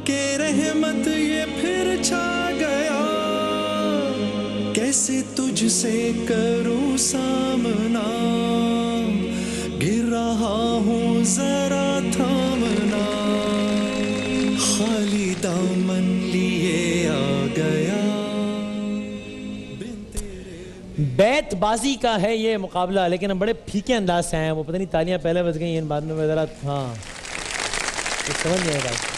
کہ رحمت یہ پھر چھا گیا، کیسے تجھ سے کروں سامنا، گر رہا ہوں ذرا تھامنا، خالی دامن لیے آ گیا۔ بیت بازی کا ہے یہ مقابلہ، لیکن ہم بڑے پھیکے انداز سے آئے ہیں، وہ پتہ نہیں تالیاں پہلے بج گئی ہیں بعد میں ذرا، ہاں سمجھ نہیں آئے بات۔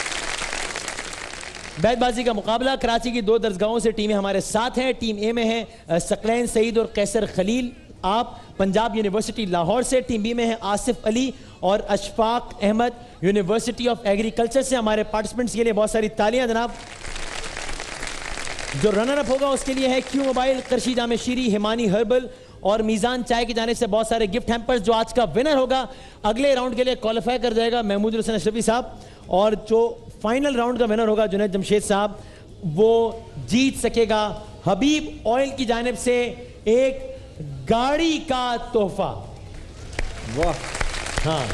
بیت بازی کا مقابلہ کراچی کی 2 درسگاہوں سے ٹیمیں ہمارے ساتھ ہیں۔ ٹیم اے میں ہیں ثقلین سعید اور قیصر خلیل آپ پنجاب یونیورسٹی لاہور سے، ٹیم بی میں ہیں آصف علی اور Ashfaq Ahmed university of agriculture سے۔ ہمارے پارٹیسپنٹس کے لیے بہت ساری تالیاں جناب۔ جو رنر اپ ہوگا اس کے لیے ہے کیو موبائل، کرشی جامع شیری، ہمانی ہربل اور میزان چائے کی جانب سے بہت سارے گفٹ ہیمپرز۔ جو آج کا ونر ہوگا اگلے راؤنڈ کے لیے کوالیفائی کر جائے گا محمود الحسن اشرفی صاحب، اور جو فائنل راؤنڈ کا ونر ہوگا جنید جمشید صاحب، وہ جیت سکے گا حبیب آئل کی جانب سے ایک گاڑی کا تحفہ۔ واہ، ہاں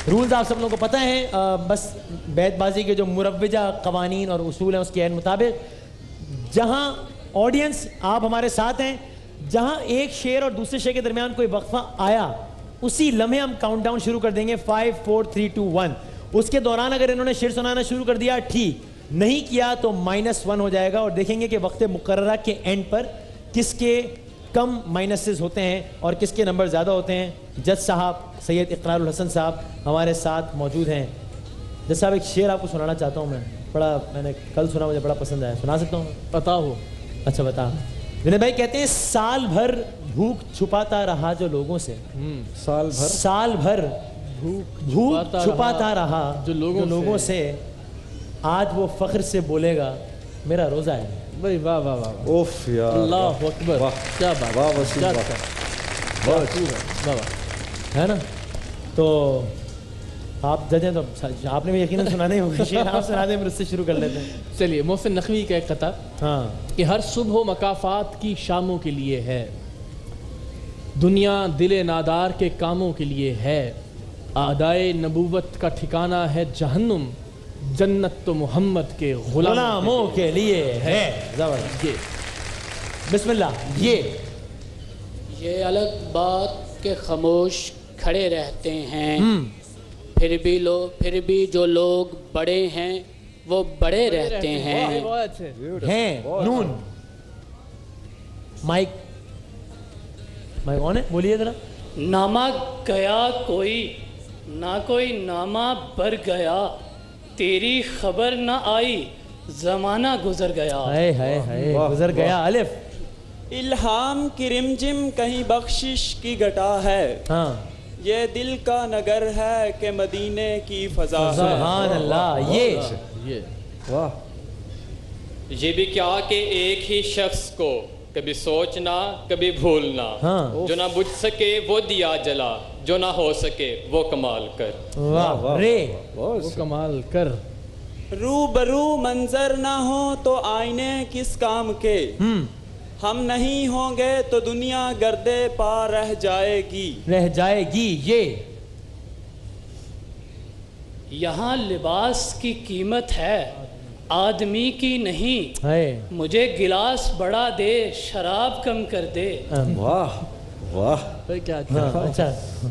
رولز آپ سب لوگوں کو پتہ ہیں، بس بیت بازی کے جو مروجہ قوانین اور اصول ہیں اس کے مطابق جہاں آڈینس آپ ہمارے ساتھ ہیں، جہاں ایک شعر اور دوسرے شعر کے درمیان کوئی وقفہ آیا اسی لمحے ہم کاؤنٹ ڈاؤن شروع کر دیں گے 5 4 3 2 1۔ اس کے دوران اگر انہوں نے شعر سنانا شروع کر دیا ٹھیک، نہیں کیا تو -1 ہو جائے گا، اور دیکھیں گے کہ وقت مقررہ کے اینڈ پر کس کے کم مائنسز ہوتے ہیں اور کس کے نمبر زیادہ ہوتے ہیں۔ جج صاحب سید اقرار الحسن صاحب ہمارے ساتھ موجود ہیں۔ جج صاحب ایک شعر آپ کو سنانا چاہتا ہوں میں نے کل سنا، مجھے بڑا پسند آیا، سنا سکتا ہوں؟ پتا ہو؟ اچھا بتا۔ جنید بھائی کہتے ہیں سال بھر بھوک چھپاتا رہا جو لوگوں سے، سال بھر بھوک چھپاتا رہا جو لوگوں سے، آج وہ فخر سے بولے گا میرا روزہ ہے۔ بھائی واہ واہ واہ، اوف یار، اللہ اکبر، کیا بات، واہ وسیم، ہے نا؟ تو آپ جج ہیں تو آپ نے بھی یقیناً سنانے ہوگا شعر، آپ سنا دیں پھر اس سے شروع کر لیتے ہیں۔ چلیے محسن نقوی کا ایک قطعہ ہاں کہ ہر صبح و مکافات کی شاموں کے لیے ہے، دنیا دل نادار کے کاموں کے لیے ہے، اعدائے نبوت کا ٹھکانہ ہے جہنم، جنت تو محمد کے غلاموں کے لیے ہے۔ زبردست، بسم اللہ۔ یہ الگ بات کہ خاموش کھڑے رہتے ہیں، پھر بھی جو لوگ بڑے ہیں وہ بڑے رہتے ہیں۔ نون مائک آن ہے، بولیے ذرا۔ نامہ گیا کوئی نہ کوئی نامہ بر گیا، تیری خبر نہ آئی زمانہ گزر گیا۔ گزر گیا۔ الف الہام کی رمجم کہیں بخشش کی گھٹا ہے، ہاں یہ دل کا نگر ہے کہ مدینے کی فضا ہے۔ سبحان اللہ۔ یہ واہ، یہ بھی کیا کہ ایک ہی شخص کو کبھی سوچنا کبھی بھولنا، جو نہ بجھ سکے وہ دیا جلا، جو نہ ہو سکے وہ کمال کر۔ واہ رے، وہ کمال کر۔ رو برو منظر نہ ہو تو آئینے کس کام کے، ہم نہیں ہوں گے تو دنیا گردے پا رہ جائے گی۔ یہ یہاں لباس کی قیمت ہے آدمی کی نہیں، مجھے گلاس بڑا دے شراب کم کر دے۔ واہ واہ، اچھا،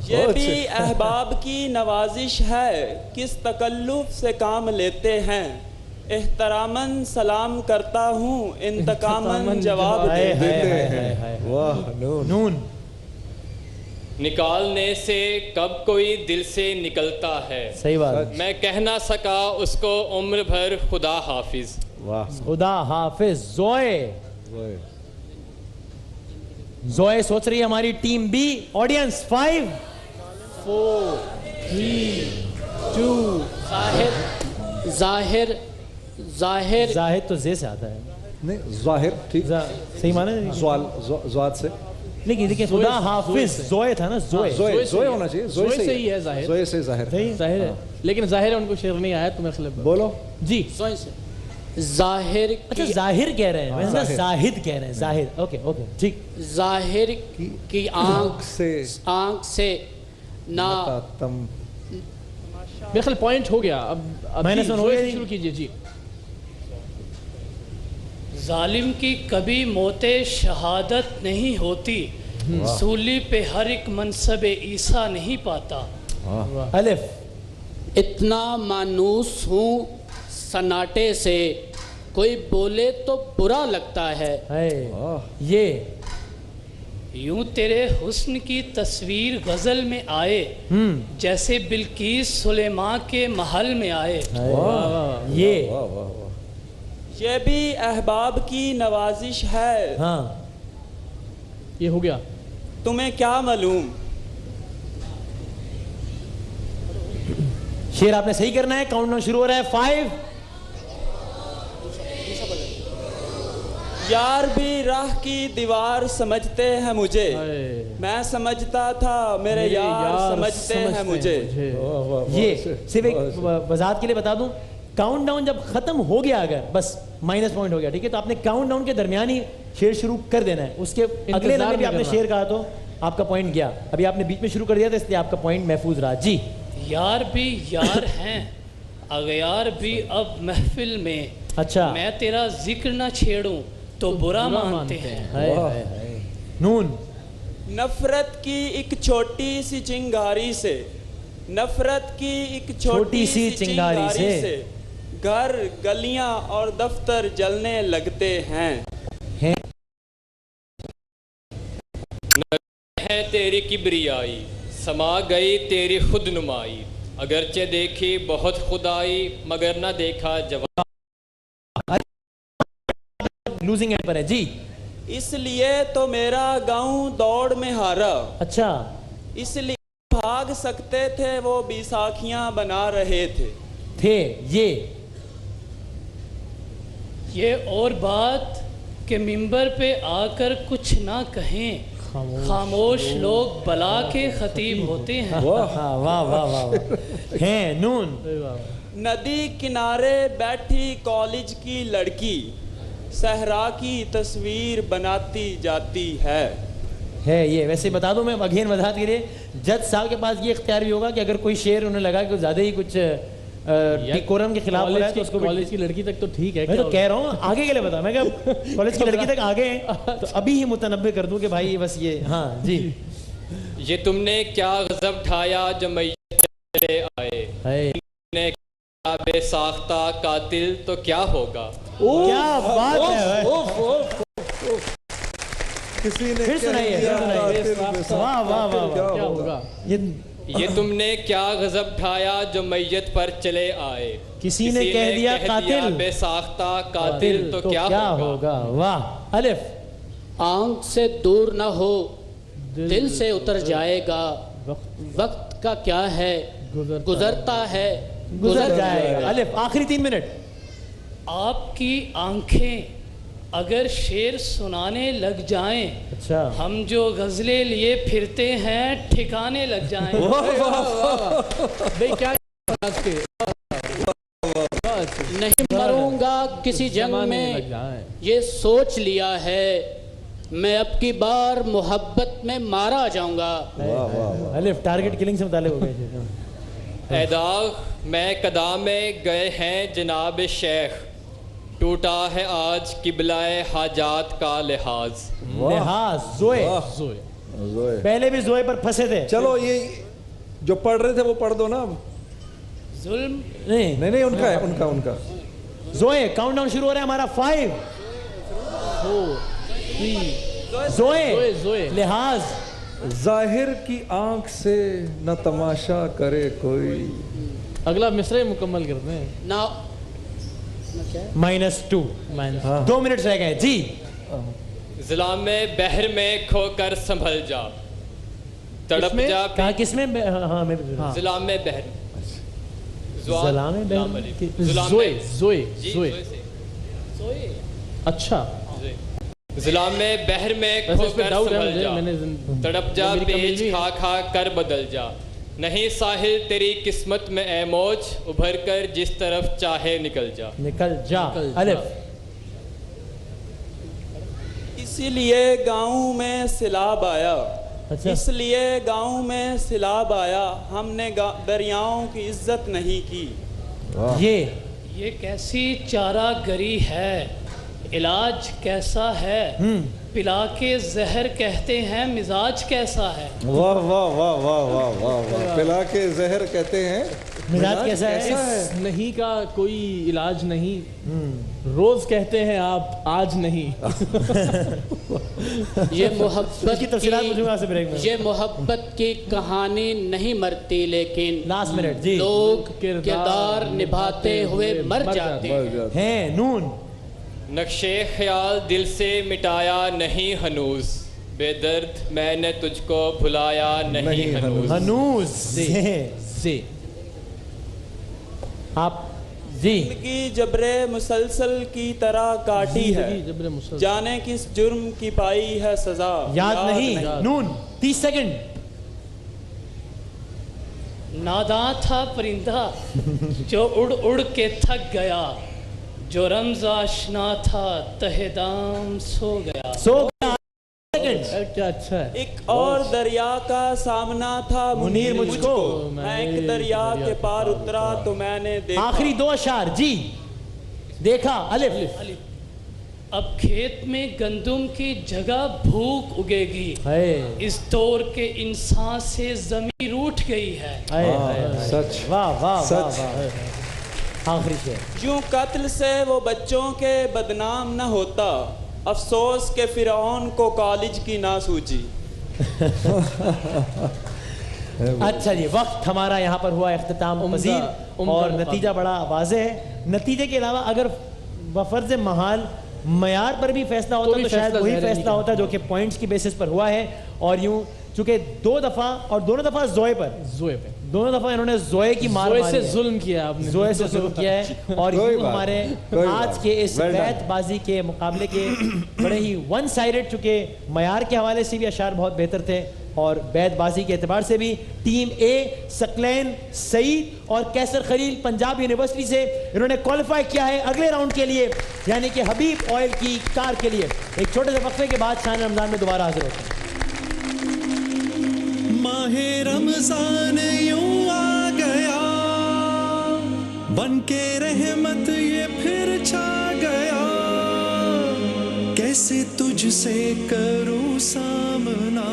یہ بھی احباب کی نوازش ہے، کس تکلف سے کام لیتے ہیں، احتراماً سلام کرتا ہوں انتقاماً جواب دیتے ہیں۔ واہ، نون نکالنے سے کب کوئی دل سے نکلتا ہے، صحیح بات، میں کہہ نہ سکا اس کو عمر بھر خدا حافظ۔ واہ، خدا حافظ۔ زوئے سوچ رہی ہے ہماری ٹیم بی۔ آڈینس 5 4 3 2۔ ظاہر تو زے سے آتا ہے، نہیں ظاہر ٹھیک، صحیح مانا ہے؟ زواد سے، لیکن دیکھیں خدا حافظ زوئے تھا نا، زوئے ہونا چاہیے، زوئے سے ہی ہے ظاہر، زوئے سے ظاہر ہے، لیکن ظاہر ہے ان کو شعر نہیں آیا، تمہیں خلب بولو جی۔ ظاہر اچھا ظاہر کہہ رہے ہیں، ویسے زاہد کہہ رہے ہیں، ظاہر، اوکے ٹھیک۔ ظاہر کی آنکھ سے نہ میرے خیال پوائنٹ ہو گیا. اب مائنس ون ہو گیا. شروع کیجئے جی. ظالم کی کبھی موت شہادت نہیں ہوتی, سولی پہ ہر ایک منصب عیسیٰ نہیں پاتا. الف. اتنا مانوس ہوں سناٹے سے, کوئی بولے تو برا لگتا ہے. یہ یوں تیرے حسن کی تصویر غزل میں آئے, جیسے بلقیس سلیمان کے محل میں آئے. یہ بھی احباب کی نوازش ہے. ہاں یہ ہو گیا. تمہیں کیا معلوم. شیر آپ نے صحیح کرنا ہے. کاؤنٹ ڈاؤن شروع ہو رہا ہے. 5. یار بھی راہ کی دیوار سمجھتے ہیں مجھے, میں سمجھتا تھا میرے یار سمجھتے ہیں مجھے. یہ صرف ایک وضاحت کے لیے بتا دوں, کاؤنٹ ڈاؤن جب ختم ہو گیا اگر بس مائنس پوائنٹ ہو گیا, ٹھیک ہے. تو آپ نے کاؤنٹ ڈاؤن کے درمیان ہی شیر شروع کر دینا ہے. اس کے اگلے لمحے بھی آپ نے شیر کہا تو آپ کا پوائنٹ گیا. ابھی آپ نے بیچ میں شروع کر دیا تھا, اس لیے آپ کا پوائنٹ محفوظ رہا. جی. یار بھی یار ہیں, اغیار بھی اب محفل میں, اچھا میں تیرا ذکر نہ چھیڑوں تو برا مانتے ہیں. نون. نفرت کی ایک چھوٹی سی چنگاری سے, نفرت کی ایک چھوٹی سی چنگاری سے گھر گلیاں اور دفتر جلنے لگتے ہیں. ہے تیری کبریائی, سما گئی تیری خود نمائی, اگرچہ دیکھی بہت خدائی مگر نہ دیکھا جواب. لوزنگ اینڈ پر ہے. جی. اس لیے تو میرا گاؤں دوڑ میں ہارا. اچھا. اس لیے بھاگ سکتے تھے وہ بیساکھیاں بنا رہے تھے. یہ اور بات کہ ممبر پہ آ کر کچھ نہ کہیں, خاموش لوگ بلا کے خطیب ہوتے ہیں. واہ واہ واہ. ہیں. نون. ندی کنارے بیٹھی کالج کی لڑکی, صحرا کی تصویر بناتی جاتی ہے. یہ ویسے بتا دوں میں اگین وضاحت کے لیے, جج صاحب کے پاس یہ اختیار بھی ہوگا کہ اگر کوئی شعر انہیں لگا کہ زیادہ ہی کچھ ڈیکورم کے خلاف ہو رہا ہے تو اس کو. کالج کی لڑکی تک تو ٹھیک ہے, میں تو کہہ رہا ہوں آگے کے لیے بتا, میں کہ کالج کی لڑکی تک آگے ہیں تو ابھی ہی متنبع کر دوں کہ بھائی بس یہ. ہاں جی. یہ تم نے کیا غضب ڈھایا جو میت چلے آئے, نے کیا بے ساختہ قاتل تو کیا ہوگا. کیا بات ہے. پھر سنائیے. واہ واہ واہ. کیا ہوگا. یہ تم نے کیا غضب ڈھایا جو میت پر چلے آئے, کسی نے کہہ دیا قاتل, بے ساختہ قاتل تو کیا ہوگا. واہ. الف. آنکھ سے دور نہ ہو دل سے اتر جائے گا, وقت کا کیا ہے گزرتا ہے گزر جائے گا. الف. آخری 3 منٹ. آپ کی آنکھیں اگر شعر سنانے لگ جائیں, اچھا, ہم جو غزلیں لیے پھرتے ہیں ٹھکانے لگ جائیں. نہیں مروں گا کسی جنگ میں, یہ سوچ لیا ہے, میں اب کی بار محبت میں مارا جاؤں گا. الف. ٹارگٹ کلنگ سے متعلق ہو گئے. اے داغ میں قدام میں گئے ہیں جناب شیخ, ٹوٹا ہے آج قبلہ حاجات کا لحاظ. زوئے. پہلے بھی زوئے پر پھنسے تھے. چلو یہ جو پڑھ رہے تھے وہ پڑھ دو نا. ظلم نہیں ان کا ہے, ان کا. زوئے. کاؤنٹ ڈاؤن شروع ہو رہا ہے ہمارا. 5 4 3. زوئے. لحاظ. ظاہر کی آنکھ سے نہ تماشا کرے کوئی. اگلا مصرع مکمل کرتے ہیں. -2. 2 منٹ رہ گئے. جی. ظلام میں بحر میں کھو کر سنبھل جا, تڑپ جا. کہا کس میں؟ ظلام میں بحر. اچھا. ظلام میں بحر میں کھو کر سنبھل جا, تڑپ جا پیچ کھا کھا کر بدل جا. نہیں ساحل تیری قسمت میں اے موج, ابھر کر جس طرف چاہے نکل جا. الف. اسی لیے گاؤں میں سیلاب آیا, اس لیے گاؤں میں سیلاب آیا، ہم نے دریاؤں کی عزت نہیں کی۔ یہ کیسی چارہ گری ہے، علاج کیسا ہے، پلا کے زہر کہتے ہیں مزاج کیسا ہے۔ واہ واہ واہ واہ واہ واہ واہ، پلا کے زہر کہتے ہیں مزاج کیسا ہے؟ نہیں کا کوئی علاج نہیں، روز کہتے ہیں آپ آج نہیں۔ یہ محبت کی تفصیلات مجھے وہاں سے بریک میں، یہ محبت کی کہانی نہیں مرتی، لیکن لاسٹ منٹ جی لوگ کردار نبھاتے ہوئے مر جاتے ہیں۔ نون نقشے خیال دل سے مٹایا نہیں ہنوز، بے درد میں نے تجھ کو بھلایا نہیں ہنوز۔ ہنوز سے آپ جی زندگی جبر مسلسل کی طرح کاٹی ہے، جانے کس جرم کی پائی ہے سزا، یاد نہیں۔ نون 30 سیکنڈ۔ ناداں تھا پرندہ جو اڑ اڑ کے تھک گیا، جو رمز آشنا تھا تہ دام سو گیا۔ کیا اچھا ہے۔ ایک اور دریا کا سامنا تھا منیر مجھ کو، میں ایک دریا کے پار اترا تو میں نے دیکھا۔ آخری 2 اشعار جی، دیکھا الف۔ اب کھیت میں گندم کی جگہ بھوک اگے گی، اس دور کے انسان سے زمین روٹھ گئی ہے۔ سچ، واہ واہ واہ واہ۔ آخری شعر۔ یوں قتل سے وہ بچوں کے بدنام نہ ہوتا، افسوس کہ فرعون کو کالج کی نہ سوچی۔ اچھا جی، وقت ہمارا یہاں پر ہوا اختتام پذیر اور نتیجہ بڑا واضح ہے۔ نتیجے کے علاوہ اگر بفرض محال معیار پر بھی فیصلہ ہوتا تو شاید وہی فیصلہ ہوتا جو کہ پوائنٹس کی بیسس پر ہوا ہے، اور یوں چونکہ 2 دفعہ اور دونوں دفعہ زوئے پر دونوں دفعہ انہوں نے زوئے کی مار ماری، سے ظلم کیا آپ نے، زوئے سے ظلم کیا ہے، اور یوں ہمارے آج کے اس بیت بازی کے مقابلے کے بڑے ہی ون سائیڈڈ، چونکہ معیار کے حوالے سے بھی اشعار بہت بہتر تھے اور بیت بازی کے اعتبار سے بھی ٹیم اے ثقلین سعید اور کیسر خلیل پنجاب یونیورسٹی سے انہوں نے کوالیفائی کیا ہے اگلے راؤنڈ کے لیے، یعنی کہ حبیب آئل کی کار کے لیے۔ ایک چھوٹے سے وقفے کے بعد شان رمضان میں دوبارہ حاضر ہوتے ہیں۔ ماہ رمضان یوں آ گیا، بن کے رحمت یہ پھر چھا گیا، کیسے تجھ سے کروں سامنا،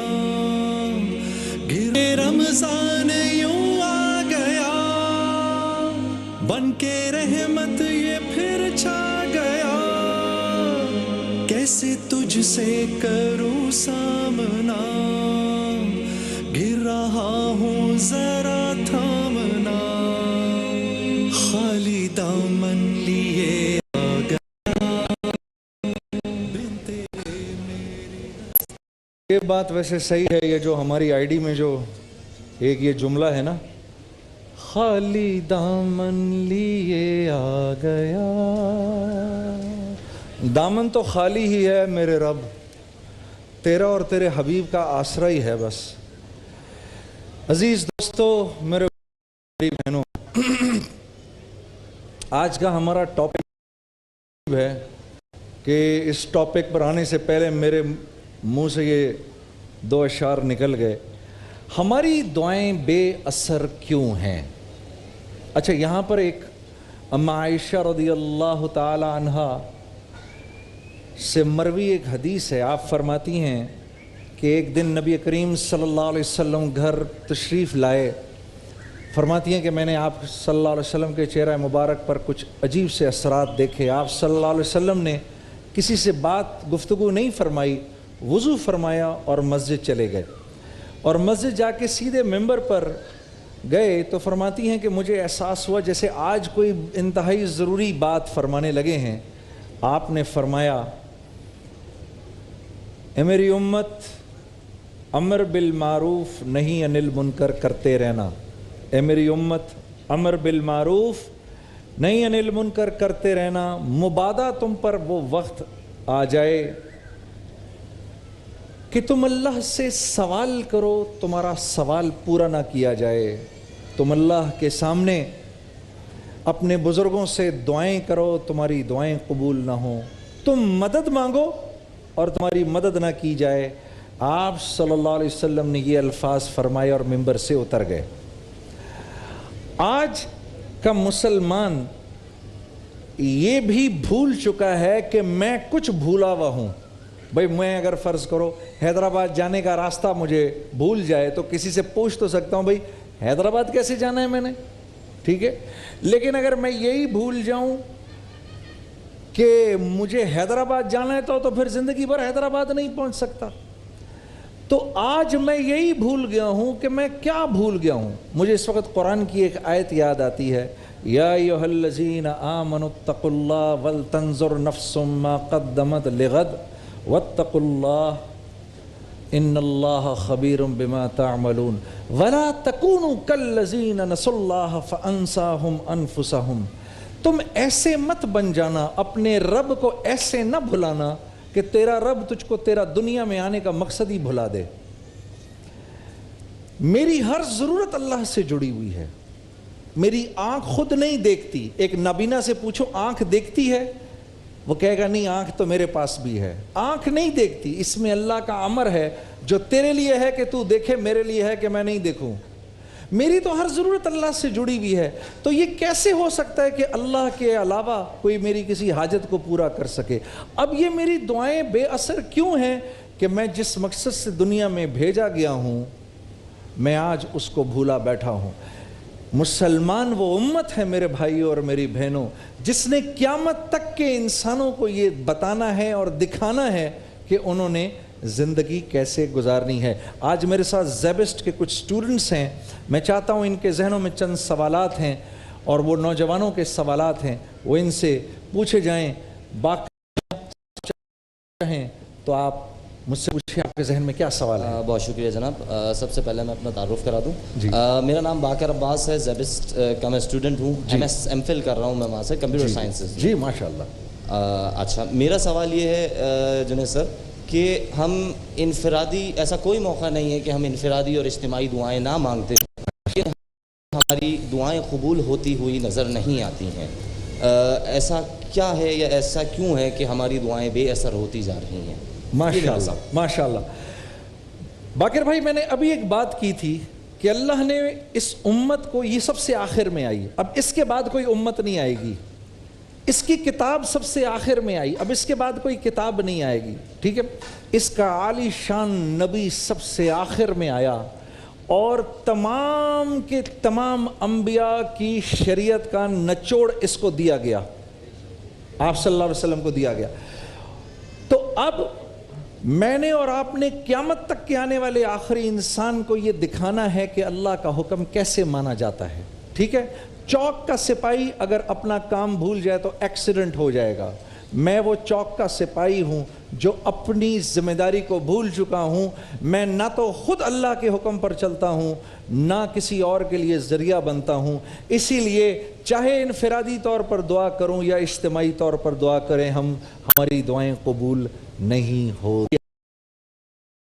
گرے رمضان یوں آ گیا، بن کے رحمت یہ پھر چھا گیا، کیسے تجھ سے کروں سامنا، گر رہا ہوں ذرا تھامنا، خالی دامن لیے آ گیا۔ یہ بات ویسے صحیح ہے، یہ جو ہماری آئی ڈی میں جو ایک یہ جملہ ہے نا، خالی دامن لیے آ گیا، دامن تو خالی ہی ہے میرے رب، تیرا اور تیرے حبیب کا آسرا ہی ہے بس۔ عزیز دوستو، میرے بہنوں، آج کا ہمارا ٹاپک ہے کہ اس ٹاپک پر آنے سے پہلے میرے منہ سے یہ 2 اشعار نکل گئے، ہماری دعائیں بے اثر کیوں ہیں؟ اچھا، یہاں پر ایک اما عائشہ رضی اللہ تعالی عنہا سے مروی ایک حدیث ہے، آپ فرماتی ہیں کہ ایک دن نبی کریم صلی اللہ علیہ وسلم گھر تشریف لائے، فرماتی ہیں کہ میں نے آپ صلی اللہ علیہ وسلم کے چہرہ مبارک پر کچھ عجیب سے اثرات دیکھے۔ آپ صلی اللہ علیہ وسلم نے کسی سے بات گفتگو نہیں فرمائی، وضو فرمایا اور مسجد چلے گئے، اور مسجد جا کے سیدھے ممبر پر گئے تو فرماتی ہیں کہ مجھے احساس ہوا جیسے آج کوئی انتہائی ضروری بات فرمانے لگے ہیں۔ آپ نے فرمایا، اے میری امت، امر بالمعروف نہیں انل منکر کرتے رہنا، اے میری امت، امر بالمعروف نہیں انل منکر کرتے رہنا، مبادا تم پر وہ وقت آ جائے کہ تم اللہ سے سوال کرو، تمہارا سوال پورا نہ کیا جائے، تم اللہ کے سامنے اپنے بزرگوں سے دعائیں کرو، تمہاری دعائیں قبول نہ ہوں، تم مدد مانگو اور تمہاری مدد نہ کی جائے، آپ صلی اللہ علیہ وسلم نے یہ الفاظ فرمائے اور منبر سے اتر گئے. آج کا مسلمان یہ بھی بھول چکا ہے کہ میں کچھ بھولا ہوا ہوں. بھئی میں اگر فرض کرو حیدرآباد جانے کا راستہ مجھے بھول جائے تو کسی سے پوچھ تو سکتا ہوں بھئی حیدرآباد کیسے جانا ہے میں نے, ٹھیک ہے. لیکن اگر میں یہی بھول جاؤں کہ مجھے حیدرآباد جانا ہے تو پھر زندگی بھر حیدرآباد نہیں پہنچ سکتا. تو آج میں یہی بھول گیا ہوں کہ میں کیا بھول گیا ہوں. مجھے اس وقت قرآن کی ایک آیت یاد آتی ہے, یا ایھا الذین آمنوا اتقوا اللہ ولتنظر نفس ما قدمت لغد واتقوا اللہ ان اللہ خبیر بما تعملون ولا تکونوا کالذین نسوا اللہ فانساہم انفسہم. تم ایسے مت بن جانا, اپنے رب کو ایسے نہ بھلانا کہ تیرا رب تجھ کو تیرا دنیا میں آنے کا مقصد ہی بھلا دے. میری ہر ضرورت اللہ سے جڑی ہوئی ہے. میری آنکھ خود نہیں دیکھتی. ایک نابینا سے پوچھو آنکھ دیکھتی ہے, وہ کہے گا نہیں آنکھ تو میرے پاس بھی ہے. آنکھ نہیں دیکھتی, اس میں اللہ کا امر ہے جو تیرے لیے ہے کہ تو دیکھے, میرے لیے ہے کہ میں نہیں دیکھوں. میری تو ہر ضرورت اللہ سے جڑی ہوئی ہے. تو یہ کیسے ہو سکتا ہے کہ اللہ کے علاوہ کوئی میری کسی حاجت کو پورا کر سکے؟ اب یہ میری دعائیں بے اثر کیوں ہیں کہ میں جس مقصد سے دنیا میں بھیجا گیا ہوں میں آج اس کو بھولا بیٹھا ہوں. مسلمان وہ امت ہے میرے بھائیوں اور میری بہنوں جس نے قیامت تک کے انسانوں کو یہ بتانا ہے اور دکھانا ہے کہ انہوں نے زندگی کیسے گزارنی ہے. آج میرے ساتھ زیبسٹ کے کچھ سٹوڈنٹس ہیں, میں چاہتا ہوں ان کے ذہنوں میں چند سوالات ہیں اور وہ نوجوانوں کے سوالات ہیں, وہ ان سے پوچھے جائیں. باقی ہیں تو آپ مجھ سے پوچھیں آپ کے ذہن میں کیا سوال ہے. بہت شکریہ جناب. سب سے پہلے میں اپنا تعارف کرا دوں. میرا نام باقر عباس ہے, زیبسٹ کا میں اسٹوڈنٹ ہوں, ایم فل کر رہا ہوں میں وہاں سے, کمپیوٹر سائنسز. جی ماشاء اللہ. اچھا, میرا سوال یہ ہے جنید سر کہ ہم انفرادی, ایسا کوئی موقع نہیں ہے کہ ہم انفرادی اور اجتماعی دعائیں نہ مانگتے, ہماری دعائیں قبول ہوتی ہوئی نظر نہیں آتی ہیں. ایسا کیا ہے یا ایسا کیوں ہے کہ ہماری دعائیں بے اثر ہوتی جا رہی ہیں؟ ماشاءاللہ ماشاءاللہ. باقر بھائی میں نے ابھی ایک بات کی تھی کہ اللہ نے اس امت کو, یہ سب سے آخر میں آئی, اب اس کے بعد کوئی امت نہیں آئے گی. اس کی کتاب سب سے آخر میں آئی, اب اس کے بعد کوئی کتاب نہیں آئے گی, ٹھیک ہے. اس کا عالی شان نبی سب سے آخر میں آیا اور تمام کے تمام انبیاء کی شریعت کا نچوڑ اس کو دیا گیا, آپ صلی اللہ علیہ وسلم کو دیا گیا. تو اب میں نے اور آپ نے قیامت تک کے آنے والے آخری انسان کو یہ دکھانا ہے کہ اللہ کا حکم کیسے مانا جاتا ہے, ٹھیک ہے. چوک کا سپاہی اگر اپنا کام بھول جائے تو ایکسیڈنٹ ہو جائے گا. میں وہ چوک کا سپاہی ہوں جو اپنی ذمہ داری کو بھول چکا ہوں. میں نہ تو خود اللہ کے حکم پر چلتا ہوں نہ کسی اور کے لیے ذریعہ بنتا ہوں. اسی لیے چاہے انفرادی طور پر دعا کروں یا اجتماعی طور پر دعا کریں, ہماری دعائیں قبول نہیں ہو.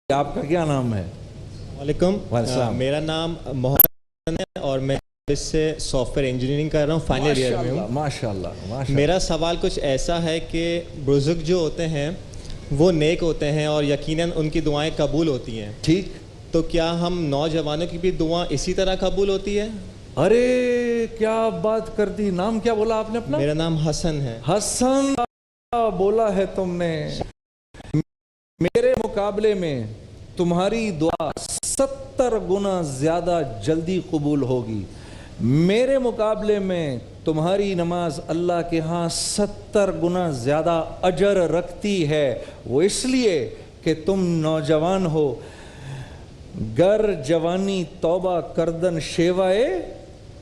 آپ کا کیا نام ہے؟ وعلیکم. میرا نام محمد ہے اور میں اس سے سافٹ ویئر انجینئرنگ کر رہا ہوں, فائنل ایئر میں ہوں. ماشاءاللہ. میرا سوال کچھ ایسا ہے کہ بزرگ جو ہوتے ہیں وہ نیک ہوتے ہیں اور یقیناً ان کی دعائیں قبول ہوتی ہیں, ٹھیک. تو کیا ہم نوجوانوں کی بھی دعا اسی طرح قبول ہوتی ہے؟ ارے کیا بات کر دی. نام کیا بولا آپ نے اپنا؟ میرا نام حسن ہے. حسن بولا ہے تم نے. میرے مقابلے میں تمہاری دعا 70 گنا زیادہ جلدی قبول ہوگی. میرے مقابلے میں تمہاری نماز اللہ کے ہاں 70 گنا زیادہ اجر رکھتی ہے. وہ اس لیے کہ تم نوجوان ہو. گر جوانی توبہ کردن شیوائے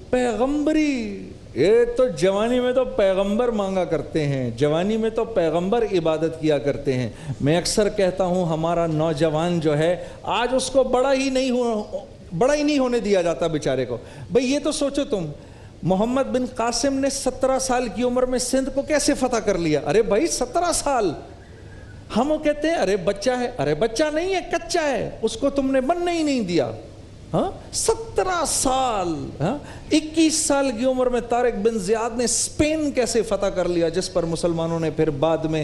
پیغمبری. یہ تو جوانی میں تو پیغمبر مانگا کرتے ہیں, جوانی میں تو پیغمبر عبادت کیا کرتے ہیں. میں اکثر کہتا ہوں ہمارا نوجوان جو ہے آج اس کو بڑا ہی نہیں ہونے دیا جاتا بیچارے کو. بھئی یہ تو سوچو تم, محمد بن قاسم نے 17 سال کی عمر میں سندھ کو کیسے فتح کر لیا؟ ارے بھائی 17 سال. ہم وہ کہتے ہیں ارے بچہ ہے. ارے بچہ نہیں ہے, کچا ہے, اس کو تم نے بننے ہی نہیں دیا. 17 سال. 21 سال کی عمر میں طارق بن زیاد نے اسپین کیسے فتح کر لیا جس پر مسلمانوں نے پھر بعد میں